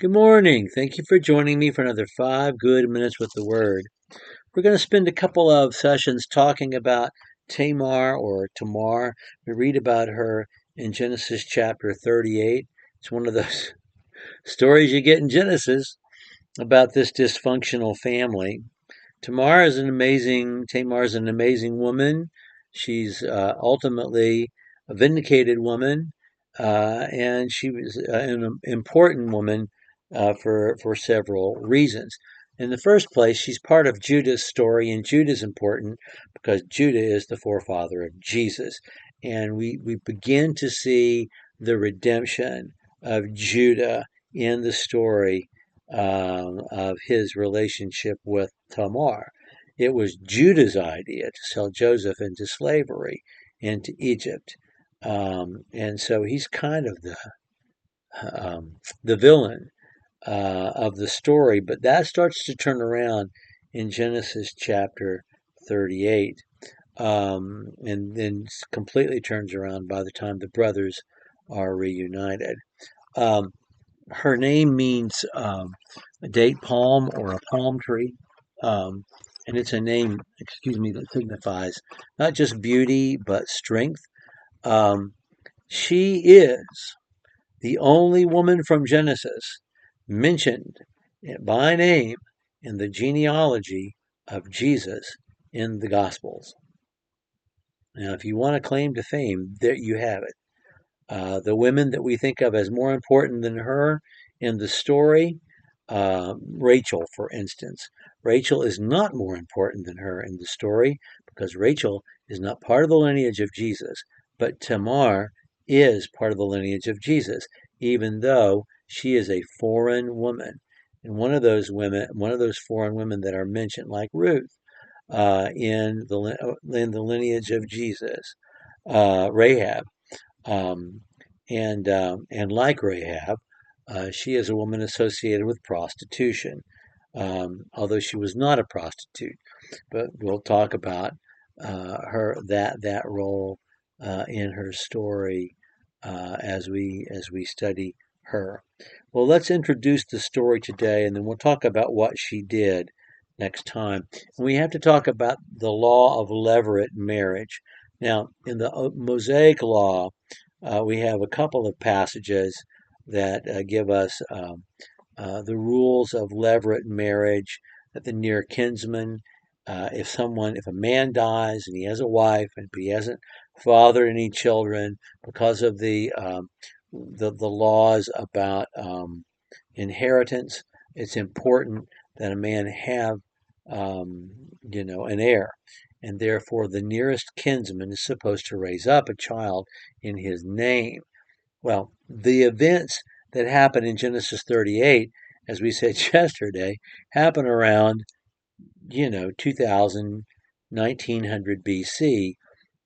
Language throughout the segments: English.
Good morning. Thank you for joining me for another 5 good minutes with the Word. We're going to spend a couple of sessions talking about Tamar or Tamar. We read about her in Genesis chapter 38. It's one of those stories you get in Genesis about this dysfunctional family. Tamar is an amazing woman. She's ultimately a vindicated woman, and she was an important woman for several reasons. In the first place, she's part of Judah's story, and Judah's important because Judah is the forefather of Jesus. And we begin to see the redemption of Judah in the story of his relationship with Tamar. It was Judah's idea to sell Joseph into slavery into Egypt. And so he's kind of the villain of the story, but that starts to turn around in Genesis chapter 38, and then completely turns around by the time the brothers are reunited. Um, Her name means a date palm or a palm tree. And it's a name, that signifies not just beauty, but strength. Um, she is the only woman from Genesis mentioned by name in the genealogy of Jesus in the Gospels. Now, if you want to claim to fame, there you have it. The women that we think of as more important than her in the story, Rachel, for instance. Rachel is not more important than her in the story because Rachel is not part of the lineage of Jesus, but Tamar is part of the lineage of Jesus, even though she is a foreign woman. And one of those foreign women that are mentioned, like Ruth, in the lineage of Jesus, Rahab. Um, and like Rahab, she is a woman associated with prostitution, although she was not a prostitute. But we'll talk about her that role in her story as we study her. Well, let's introduce the story today, and then we'll talk about what she did next time. And we have to talk about the law of levirate marriage. Now, in the Mosaic law, we have a couple of passages that give us the rules of levirate marriage, that the near kinsman, if a man dies and he has a wife and he hasn't fathered any children because of the laws about inheritance, it's important that a man have an heir, and therefore the nearest kinsman is supposed to raise up a child in his name. Well, the events that happen in Genesis 38, as we said yesterday, happen around 2000, 1900 BC,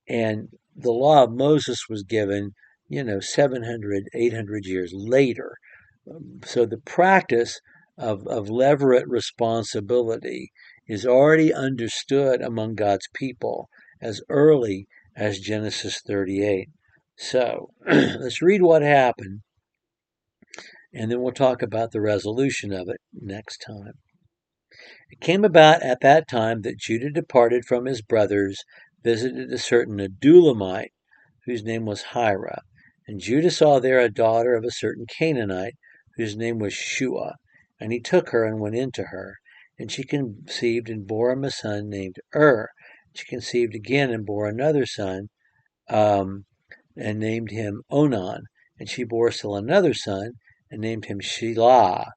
and the law of Moses was given 700, 800 years later. So the practice of levirate responsibility is already understood among God's people as early as Genesis 38. So let's read what happened, and then we'll talk about the resolution of it next time. It came about at that time that Judah departed from his brothers, visited a certain Adullamite, whose name was Hira. And Judah saw there a daughter of a certain Canaanite, whose name was Shua. And he took her and went in to her. And she conceived and bore him a son named She conceived again and bore another son, and named him Onan. And she bore still another son, and named him Shelah.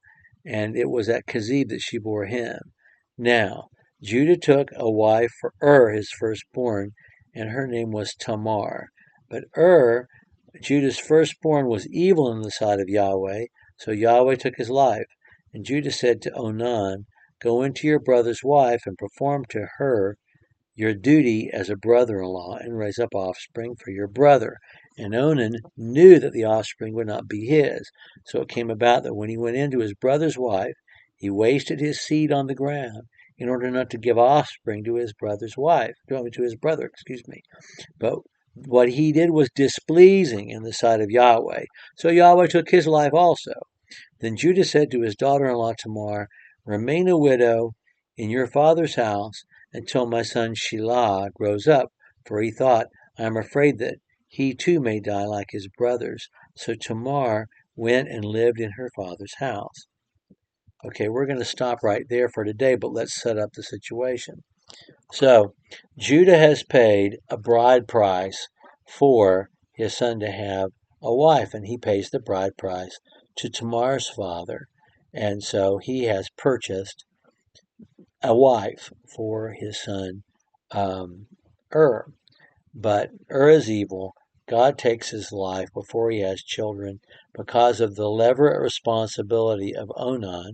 And it was at Kezib that she bore him. Now, Judah took a wife for his firstborn, and her name was Tamar. But Judah's firstborn, was evil in the sight of Yahweh, so Yahweh took his life. And Judah said to Onan, Go into your brother's wife and perform to her your duty as a brother-in-law, and raise up offspring for your brother. And Onan knew that the offspring would not be his. So it came about that when he went into his brother's wife, he wasted his seed on the ground in order not to give offspring to his brother's wife, to his brother, But what he did was displeasing in the sight of Yahweh. So Yahweh took his life also. Then Judah said to his daughter-in-law Tamar, "Remain a widow in your father's house until my son Shelah grows up," for he thought, "I am afraid that he too may die like his brothers." So Tamar went and lived in her father's house. Okay, we're going to stop right there for today, but let's set up the situation. So Judah has paid a bride price for his son to have a wife, and he pays the bride price to Tamar's father. And so he has purchased a wife for his son Ur. But Ur is evil. God takes his life before he has children because of the levirate responsibility of Onan.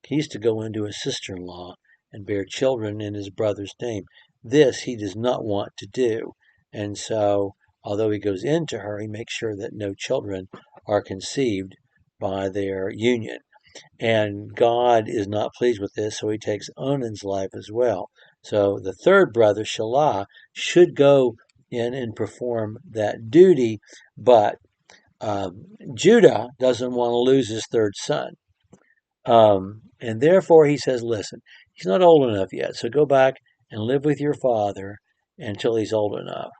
He's to go into his sister-in-law and bear children in his brother's name. This he does not want to do. And so, although he goes into her, he makes sure that no children are conceived by their union. And God is not pleased with this, so he takes Onan's life as well. So the third brother, Shelah, should go in and perform that duty, but Judah doesn't want to lose his third son. And therefore he says, listen, he's not old enough yet, so go back and live with your father until he's old enough.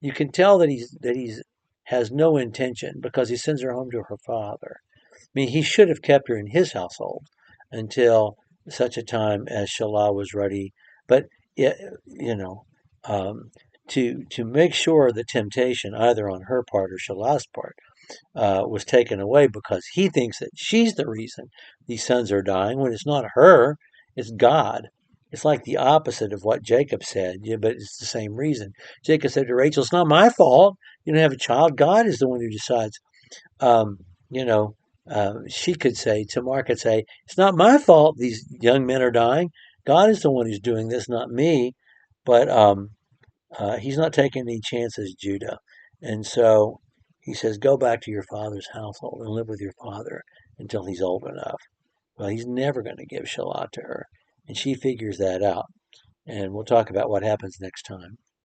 You can tell that he's has no intention because he sends her home to her father. I mean, he should have kept her in his household until such a time as Shelah was ready. But it, you know, um, to make sure the temptation, either on her part or Shelah's part, was taken away because he thinks that she's the reason these sons are dying when it's not her, it's God. It's like the opposite of what Jacob said, yeah, but it's the same reason. Jacob said to Rachel, "It's not my fault. You don't have a child. God is the one who decides." Um, you know, she could say, Tamar could say, "It's not my fault these young men are dying. God is the one who's doing this, not me." But he's not taking any chances, Judah. And so he says, go back to your father's household and live with your father until he's old enough. Well, he's never going to give Shelah to her. And she figures that out. And we'll talk about what happens next time.